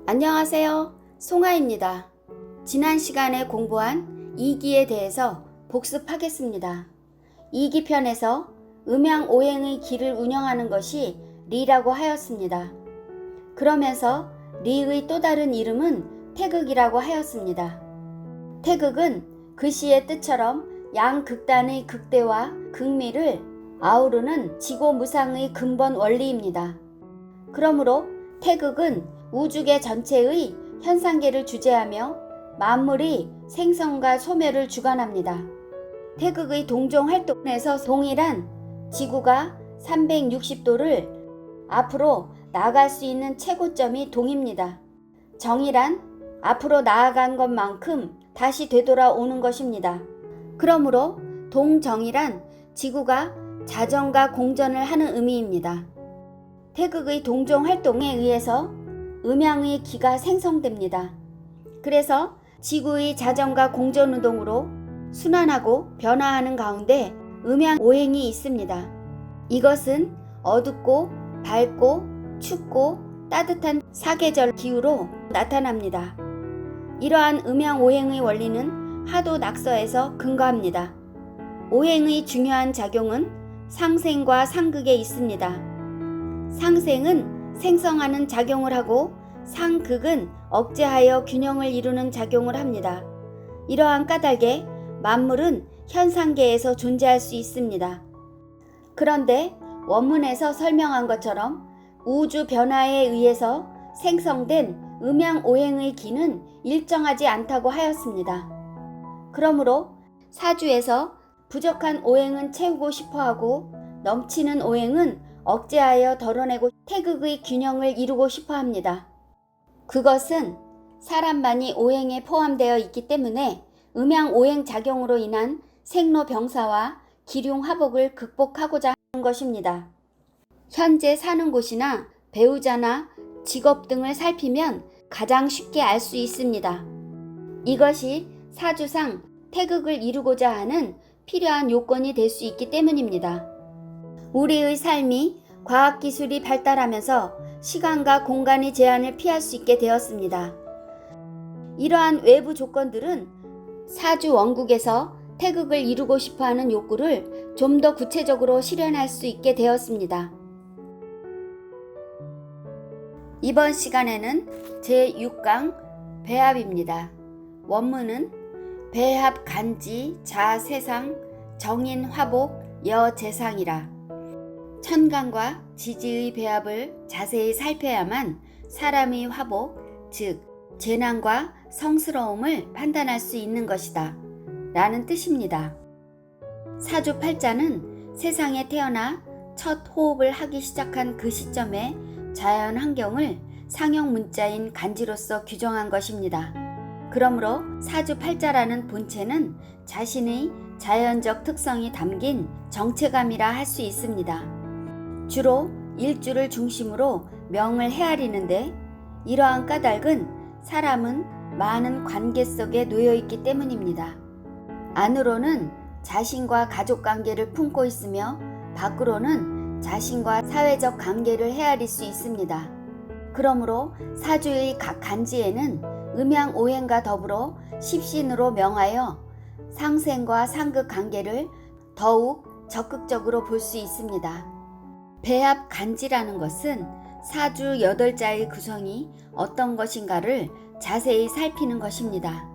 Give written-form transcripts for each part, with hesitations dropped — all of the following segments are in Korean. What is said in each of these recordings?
안녕하세요. 송아입니다. 지난 시간에 공부한 이기에 대해서 복습하겠습니다. 이기 편에서 음양오행의 기를 운영하는 것이 리라고 하였습니다. 그러면서 리의 또 다른 이름은 태극이라고 하였습니다. 태극은 글씨의 뜻처럼 양극단의 극대와 극미를 아우르는 지고무상의 근본 원리입니다. 그러므로 태극은 우주계 전체의 현상계를 주재하며 만물이 생성과 소멸을 주관합니다. 태극의 동종 활동에서 동일한 지구가 360도를 앞으로 나아갈 수 있는 최고점이 동입니다. 정이란 앞으로 나아간 것만큼 다시 되돌아오는 것입니다. 그러므로 동정이란 지구가 자전과 공전을 하는 의미입니다. 태극의 동종 활동에 의해서 음양의 기가 생성됩니다. 그래서 지구의 자전과 공전 운동으로 순환하고 변화하는 가운데 음양 오행이 있습니다. 이것은 어둡고 밝고 춥고 따뜻한 사계절 기후로 나타납니다. 이러한 음양 오행의 원리는 하도 낙서에서 근거합니다. 오행의 중요한 작용은 상생과 상극에 있습니다. 상생은 생성하는 작용을 하고 상극은 억제하여 균형을 이루는 작용을 합니다. 이러한 까닭에 만물은 현상계에서 존재할 수 있습니다. 그런데 원문에서 설명한 것처럼 우주 변화에 의해서 생성된 음양오행의 기는 일정하지 않다고 하였습니다. 그러므로 사주에서 부족한 오행은 채우고 싶어하고 넘치는 오행은 억제하여 덜어내고 태극의 균형을 이루고 싶어합니다. 그것은 사람만이 오행에 포함되어 있기 때문에 음양오행 작용으로 인한 생로병사와 기륭화복을 극복하고자 하는 것입니다. 현재 사는 곳이나 배우자나 직업 등을 살피면 가장 쉽게 알 수 있습니다. 이것이 사주상 태극을 이루고자 하는 필요한 요건이 될 수 있기 때문입니다. 우리의 삶이 과학기술이 발달하면서 시간과 공간의 제한을 피할 수 있게 되었습니다. 이러한 외부 조건들은 사주 원국에서 태극을 이루고 싶어하는 욕구를 좀 더 구체적으로 실현할 수 있게 되었습니다. 이번 시간에는 제6강 배합입니다. 원문은 배합 간지 자 세상 정인 화복 여 재상이라. 천간과 지지의 배합을 자세히 살펴야만 사람의 화복, 즉 재난과 성스러움을 판단할 수 있는 것이다 라는 뜻입니다. 사주 팔자는 세상에 태어나 첫 호흡을 하기 시작한 그 시점에 자연 환경을 상형 문자인 간지로서 규정한 것입니다. 그러므로 사주 팔자라는 본체는 자신의 자연적 특성이 담긴 정체감이라 할 수 있습니다. 주로 일주를 중심으로 명을 헤아리는데 이러한 까닭은 사람은 많은 관계 속에 놓여 있기 때문입니다. 안으로는 자신과 가족 관계를 품고 있으며 밖으로는 자신과 사회적 관계를 헤아릴 수 있습니다. 그러므로 사주의 각 간지에는 음양오행과 더불어 십신으로 명하여 상생과 상극 관계를 더욱 적극적으로 볼 수 있습니다. 배합 간지라는 것은 사주 8자의 구성이 어떤 것인가를 자세히 살피는 것입니다.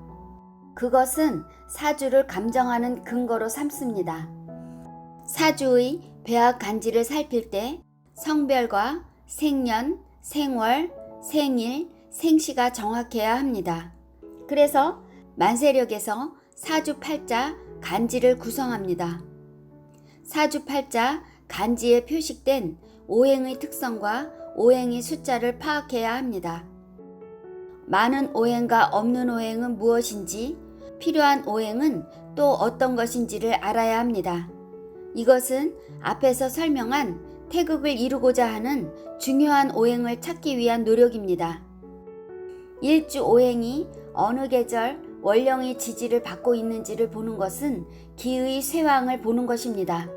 그것은 사주를 감정하는 근거로 삼습니다. 사주의 배합 간지를 살필 때 성별과 생년, 생월, 생일, 생시가 정확해야 합니다. 그래서 만세력에서 사주 팔자 간지를 구성합니다. 사주 팔자 간지에 표식된 오행의 특성과 오행의 숫자를 파악해야 합니다. 많은 오행과 없는 오행은 무엇인지, 필요한 오행은 또 어떤 것인지를 알아야 합니다. 이것은 앞에서 설명한 태극을 이루고자 하는 중요한 오행을 찾기 위한 노력입니다. 일주 오행이 어느 계절 원령의 지지를 받고 있는지를 보는 것은 기의 쇠왕을 보는 것입니다.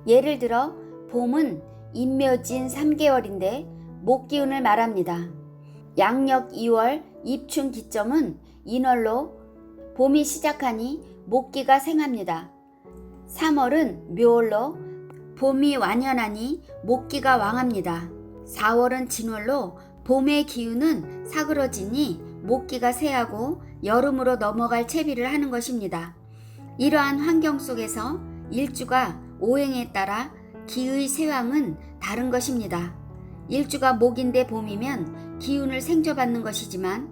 예를 들어 봄은 인묘진 3개월인데 목기운을 말합니다. 양력 2월 입춘 기점은 인월로 봄이 시작하니 목기가 생합니다. 3월은 묘월로 봄이 완연하니 목기가 왕합니다. 4월은 진월로 봄의 기운은 사그러지니 목기가 쇠하고 여름으로 넘어갈 채비를 하는 것입니다. 이러한 환경 속에서 일주가 오행에 따라 기의 쇠왕은 다른 것입니다. 일주가 목인데 봄이면 기운을 생조받는 것이지만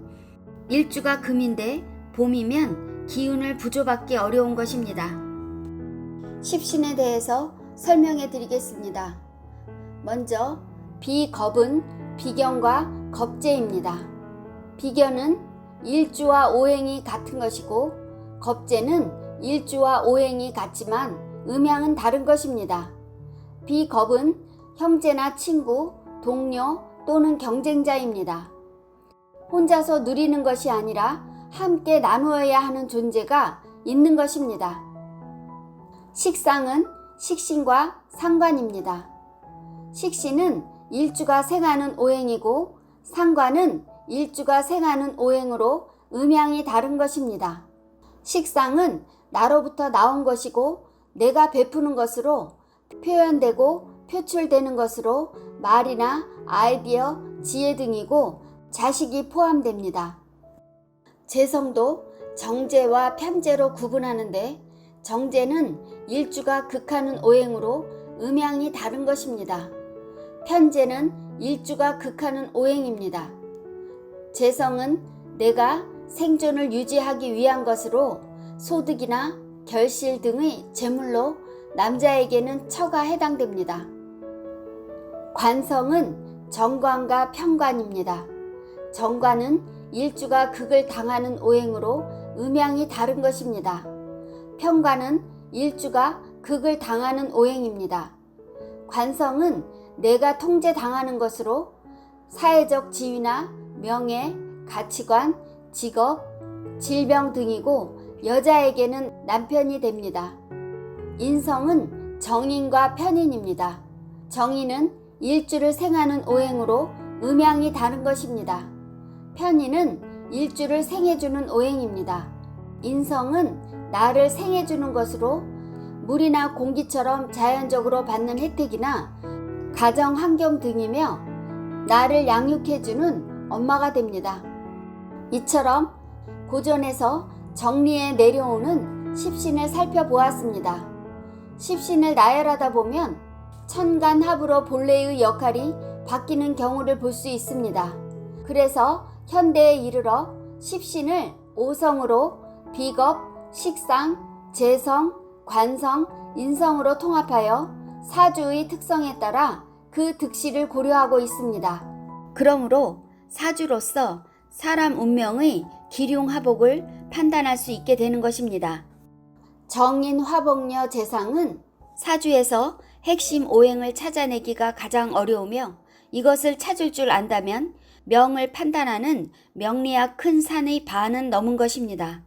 일주가 금인데 봄이면 기운을 부조받기 어려운 것입니다. 십신에 대해서 설명해 드리겠습니다. 먼저 비겁은 비견과 겁재입니다. 비견은 일주와 오행이 같은 것이고 겁재는 일주와 오행이 같지만 음양은 다른 것입니다. 비겁은 형제나 친구, 동료 또는 경쟁자입니다. 혼자서 누리는 것이 아니라 함께 나누어야 하는 존재가 있는 것입니다. 식상은 식신과 상관입니다. 식신은 일주가 생하는 오행이고 상관은 일주가 생하는 오행으로 음양이 다른 것입니다. 식상은 나로부터 나온 것이고 내가 베푸는 것으로 표현되고 표출되는 것으로 말이나 아이디어, 지혜 등이고 자식이 포함됩니다. 재성도 정재와 편재로 구분하는데 정재는 일주가 극하는 오행으로 음양이 다른 것입니다. 편재는 일주가 극하는 오행입니다. 재성은 내가 생존을 유지하기 위한 것으로 소득이나 결실 등의 재물로 남자에게는 처가 해당됩니다. 관성은 정관과 편관입니다. 정관은 일주가 극을 당하는 오행으로 음양이 다른 것입니다. 편관은 일주가 극을 당하는 오행입니다. 관성은 내가 통제당하는 것으로 사회적 지위나 명예, 가치관, 직업, 질병 등이고 여자에게는 남편이 됩니다. 인성은 정인과 편인입니다. 정인은 일주를 생하는 오행으로 음양이 다른 것입니다. 편인은 일주를 생해주는 오행입니다. 인성은 나를 생해주는 것으로 물이나 공기처럼 자연적으로 받는 혜택이나 가정 환경 등이며 나를 양육해주는 엄마가 됩니다. 이처럼 고전에서 정리해 내려오는 십신을 살펴보았습니다. 십신을 나열하다 보면 천간합으로 본래의 역할이 바뀌는 경우를 볼 수 있습니다. 그래서 현대에 이르러 십신을 오성으로 비겁, 식상, 재성, 관성, 인성으로 통합하여 사주의 특성에 따라 그 득실을 고려하고 있습니다. 그러므로 사주로서 사람 운명의 기륭화복을 판단할 수 있게 되는 것입니다. 정인화복녀 재상은 사주에서 핵심 오행을 찾아내기가 가장 어려우며 이것을 찾을 줄 안다면 명을 판단하는 명리학 큰 산의 반은 넘은 것입니다.